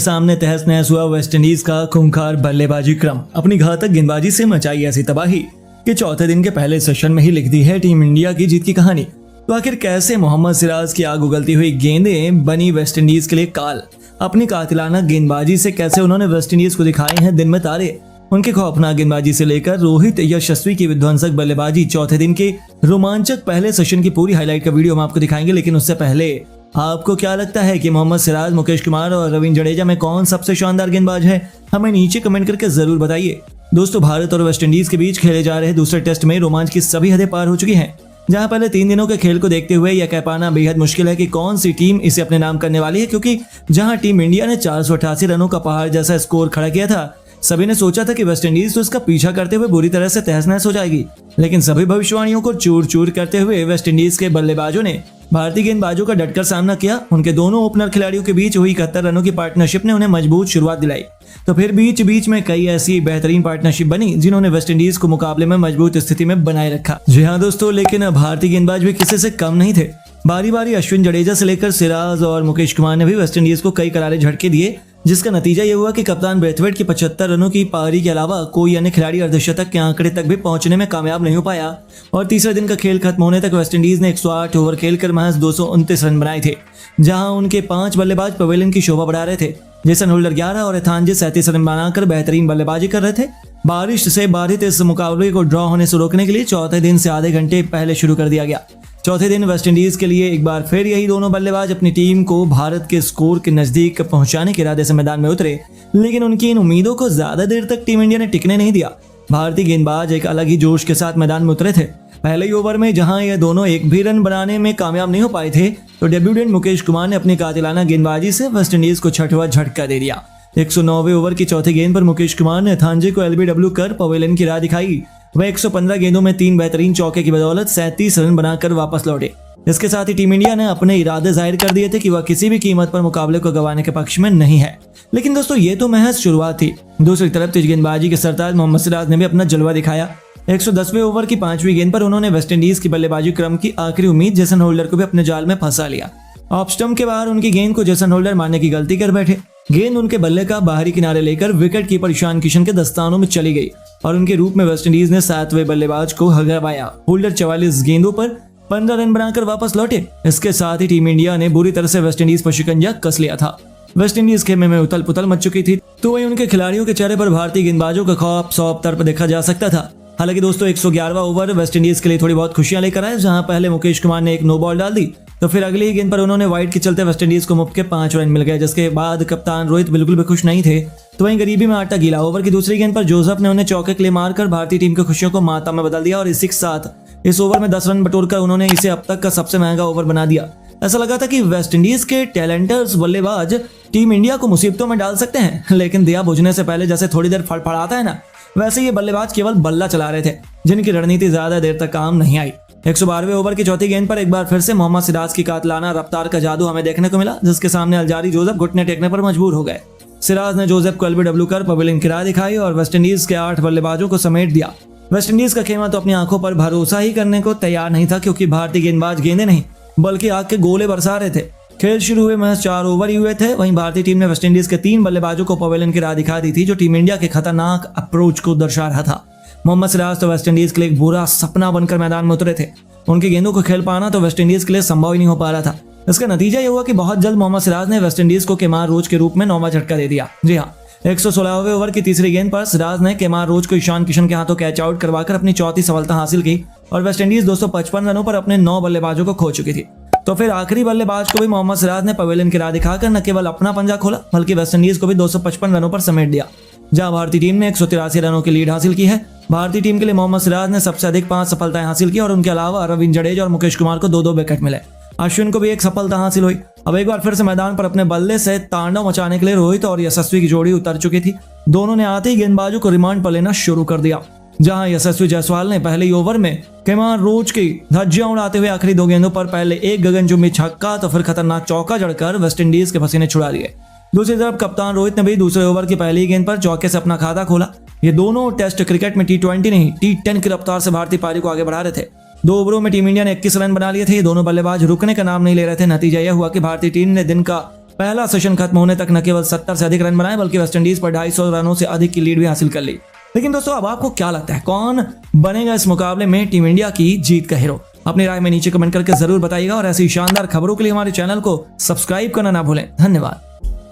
सामने तहस नहस हुआ वेस्टइंडीज का खूंखार बल्लेबाजी क्रम। अपनी घातक गेंदबाजी से मचाई ऐसी तबाही कि चौथे दिन के पहले सेशन में ही लिख दी है टीम इंडिया की जीत की कहानी। तो आखिर कैसे मोहम्मद सिराज की आग उगलती हुई गेंदें बनी वेस्टइंडीज के लिए काल। अपनी कातिलाना गेंदबाजी से कैसे उन्होंने वेस्टइंडीज को दिखाए हैं दिन में तारे। उनके खौफनाक गेंदबाजी से लेकर रोहित यशस्वी की विध्वंसक बल्लेबाजी, चौथे दिन के रोमांचक पहले सेशन की पूरी हाईलाइट का वीडियो हम आपको दिखाएंगे। लेकिन उससे पहले आपको क्या लगता है कि मोहम्मद सिराज, मुकेश कुमार और रविंद्र जडेजा में कौन सबसे शानदार गेंदबाज है? हमें नीचे कमेंट करके जरूर बताइए। दोस्तों, भारत और वेस्टइंडीज के बीच खेले जा रहे दूसरे टेस्ट में रोमांच की सभी हदें पार हो चुकी हैं। जहां पहले 3 दिनों के खेल को देखते हुए यह कह पाना बेहद मुश्किल है कि कौन सी टीम इसे अपने नाम करने वाली है, क्योंकि जहां टीम इंडिया ने 488 रनों का पहाड़ जैसा स्कोर खड़ा किया था, सभी ने सोचा था कि वेस्टइंडीज तो इसका पीछा करते हुए बुरी तरह से तहस नहस हो जाएगी। लेकिन सभी भविष्यवाणियों को चूर चूर करते हुए वेस्टइंडीज के बल्लेबाजों ने भारतीय गेंदबाजों का डटकर सामना किया। उनके दोनों ओपनर खिलाड़ियों के बीच हुई 71 रनों की पार्टनरशिप ने उन्हें मजबूत शुरुआत दिलाई। तो फिर बीच बीच में कई ऐसी बेहतरीन पार्टनरशिप बनी जिन्होंने वेस्टइंडीज को मुकाबले में मजबूत स्थिति में बनाए रखा। जी हाँ दोस्तों, लेकिन भारतीय गेंदबाज भी किसी से कम नहीं थे। बारी बारी अश्विन, जडेजा से लेकर सिराज और मुकेश कुमार ने भी वेस्टइंडीज को कई करारे झटके दिए, जिसका नतीजा ये हुआ कि कप्तान ब्रेथवेट की 75 रनों की पारी के अलावा कोई अन्य खिलाड़ी अर्धशतक के आंकड़े तक भी पहुंचने में कामयाब नहीं हो पाया। और तीसरे दिन का खेल खत्म होने तक वेस्टइंडीज ने 108 ओवर खेलकर महज 229 रन बनाए थे, जहां उनके 5 बल्लेबाज पवेलियन की शोभा बढ़ा रहे थे। जेसन होल्डर 11 और एथांजे 37 रन बनाकर बेहतरीन बल्लेबाजी कर रहे थे। बारिश से बाधित इस मुकाबले को ड्रॉ होने से रोकने के लिए चौथे दिन से आधे घंटे पहले शुरू कर दिया गया। चौथे दिन वेस्टइंडीज के लिए एक बार फिर यही दोनों बल्लेबाज अपनी टीम को भारत के स्कोर के नजदीक पहुंचाने के इरादे से मैदान में उतरे, लेकिन उनकी इन उम्मीदों को ज्यादा देर तक टीम इंडिया ने टिकने नहीं दिया। भारतीय गेंदबाज एक अलग ही जोश के साथ मैदान में उतरे थे। पहले ही ओवर में जहां ये दोनों एक भी रन बनाने में कामयाब नहीं हो पाए थे, तो डेब्यूटेंट मुकेश कुमार ने अपनी कातिलाना गेंदबाजी से वेस्टइंडीज को छठवां झटका दे दिया। 109वें ओवर की चौथी गेंद पर मुकेश कुमार ने थांजे को एलबीडब्ल्यू कर पवेलियन की राह दिखाई। वह 115 गेंदों में 3 बेहतरीन चौके की बदौलत 37 रन बनाकर वापस लौटे। इसके साथ ही टीम इंडिया ने अपने इरादे जाहिर कर दिए थे कि वह किसी भी कीमत पर मुकाबले को गंवाने के पक्ष में नहीं है। लेकिन दोस्तों, ये तो महज शुरुआत थी। दूसरी तरफ तेज गेंदबाजी के सरताज मोहम्मद सिराज ने भी अपना जलवा दिखाया। 110वें ओवर की 5वीं गेंद पर उन्होंने वेस्टइंडीज की बल्लेबाजी क्रम की आखिरी उम्मीद जेसन होल्डर को भी अपने जाल में फंसा लिया। ऑफ स्टंप के बाहर उनकी गेंद को जेसन होल्डर मारने की गलती कर बैठे। गेंद उनके बल्ले का बाहरी किनारे लेकर विकेट कीपर ईशान किशन के दस्तानों में चली गई और उनके रूप में वेस्टइंडीज ने 7वें बल्लेबाज को हरवाया। होल्डर 44 गेंदों पर 15 रन बनाकर वापस लौटे। इसके साथ ही टीम इंडिया ने बुरी तरह से वेस्टइंडीज पर शिकंजा कस लिया था। वेस्टइंडीज खेमे में उथल पुथल मच चुकी थी, तो वहीं उनके खिलाड़ियों के चेहरे पर भारतीय गेंदबाजों का खौफ सौंप तर्प देखा जा सकता था। हालांकि दोस्तों, 111वां ओवर वेस्टइंडीज के लिए थोड़ी बहुत खुशियां लेकर आए, जहां पहले मुकेश कुमार ने एक नो बॉल डाल दी, तो फिर अगली ही गेंद पर उन्होंने वाइड के चलते वेस्टइंडीज को मुफ्त के 5 रन मिल गए, जिसके बाद कप्तान रोहित बिल्कुल भी खुश नहीं थे। तो वहीं गरीबी में आटा गीला। ओवर की दूसरी गेंद पर जोसेफ ने उन्हें चौके के लिए मारकर भारतीय टीम की खुशियों को मातम में बदल दिया और इसी के साथ इस ओवर में 10 रन बटोरकर उन्होंने इसे अब तक का सबसे महंगा ओवर बना दिया। ऐसा लगा था कि वेस्टइंडीज के टैलेंटर्स बल्लेबाज टीम इंडिया को मुसीबतों में डाल सकते हैं, लेकिन दिया बुझने से पहले जैसे थोड़ी देर फड़फड़ाता है ना, वैसे ये बल्लेबाज केवल बल्ला चला रहे थे, जिनकी रणनीति ज्यादा देर तक काम नहीं आई। 112वें ओवर की चौथी गेंद पर एक बार फिर से मोहम्मद सिराज की कातिलाना रफ्तार का जादू हमें देखने को मिला, जिसके सामने अलजारी जोसेफ घुटने टेकने पर मजबूर हो गए। सिराज ने जोसेफ को एलबीडब्ल्यू कर पवेलियन की राह दिखाई और वेस्टइंडीज के 8 बल्लेबाजों को समेट दिया। वेस्टइंडीज का खेमा तो अपनी आंखों पर भरोसा ही करने को तैयार नहीं था, क्योंकि भारतीय गेंदबाज गेंदें नहीं बल्कि आग के गोले बरसा रहे थे। खेल शुरू हुए महज 4 ओवर ही हुए थे। वहीं भारतीय टीम ने वेस्टइंडीज के 3 बल्लेबाजों को पवेलियन की राह दिखा दी थी, जो टीम इंडिया के खतरनाक अप्रोच को दर्शा रहा था। मोहम्मद सिराज तो वेस्टइंडीज के लिए एक बुरा सपना बनकर मैदान में उतरे थे। उनकी गेंदों को खेल पाना तो वेस्टइंडीज के लिए संभव ही नहीं हो पा रहा था। इसका नतीजा ये हुआ कि बहुत जल्द मोहम्मद सिराज ने वेस्टइंडीज को केमार रोच के रूप में 9वां झटका दे दिया। जी हाँ, 116वें ओवर की तीसरी गेंद पर सिराज ने केमार रोच को ईशान किशन के हाथों कैच आउट करवाकर अपनी चौथी सफलता हासिल की और वेस्टइंडीज 255 रनों पर अपने 9 बल्लेबाजों को खो चुकी थी। तो फिर आखिरी बल्लेबाज को भी मोहम्मद सिराज ने पवेलियन की राह दिखाकर न केवल अपना पंजा खोला, बल्कि वेस्टइंडीज को भी 255 रनों पर समेट दिया। जहां भारतीय टीम ने 183 रनों की लीड हासिल की है। भारतीय टीम के लिए मोहम्मद सिराज ने सबसे अधिक 5 सफलताएं हासिल की और उनके अलावा रविंद्र जडेजा और मुकेश कुमार को 2-2 विकेट मिले। अश्विन को भी एक सफलता हासिल हुई। अब एक बार फिर से मैदान पर अपने बल्ले से तांडव मचाने के लिए रोहित और यशस्वी की जोड़ी उतर चुकी थी। दोनों ने आते ही गेंदबाजों को रिमांड पर लेना शुरू कर दिया। जहां यशस्वी जायसवाल ने पहले ही ओवर में केमार रोच की धज्जियां उड़ाते हुए आखिरी 2 गेंदों पर पहले एक गगनचुंबी छक्का तो फिर खतरनाक चौका जड़कर वेस्टइंडीज के पसीने छुड़ा दिए। दूसरी तरफ कप्तान रोहित ने भी दूसरे ओवर की पहली गेंद पर चौके से अपना खाता खोला। ये दोनों टेस्ट क्रिकेट में T20 नहीं T10 की रफ्तार से भारतीय पारी को आगे बढ़ा रहे थे। 2 ओवरों में टीम इंडिया ने 21 रन बना लिए थे। ये दोनों बल्लेबाज रुकने का नाम नहीं ले रहे थे। नतीजा यह हुआ कि भारतीय टीम ने दिन का पहला सेशन खत्म होने तक न केवल 70 से अधिक रन बनाए बल्कि वेस्टइंडीज पर 250 रनों से अधिक की लीड भी हासिल कर ली। लेकिन दोस्तों अब आपको क्या लगता है, कौन बनेगा इस मुकाबले में टीम इंडिया की जीत का हीरो? अपनी राय में नीचे कमेंट करके जरूर बताइएगा और ऐसी शानदार खबरों के लिए हमारे चैनल को सब्सक्राइब करना ना भूलें। धन्यवाद।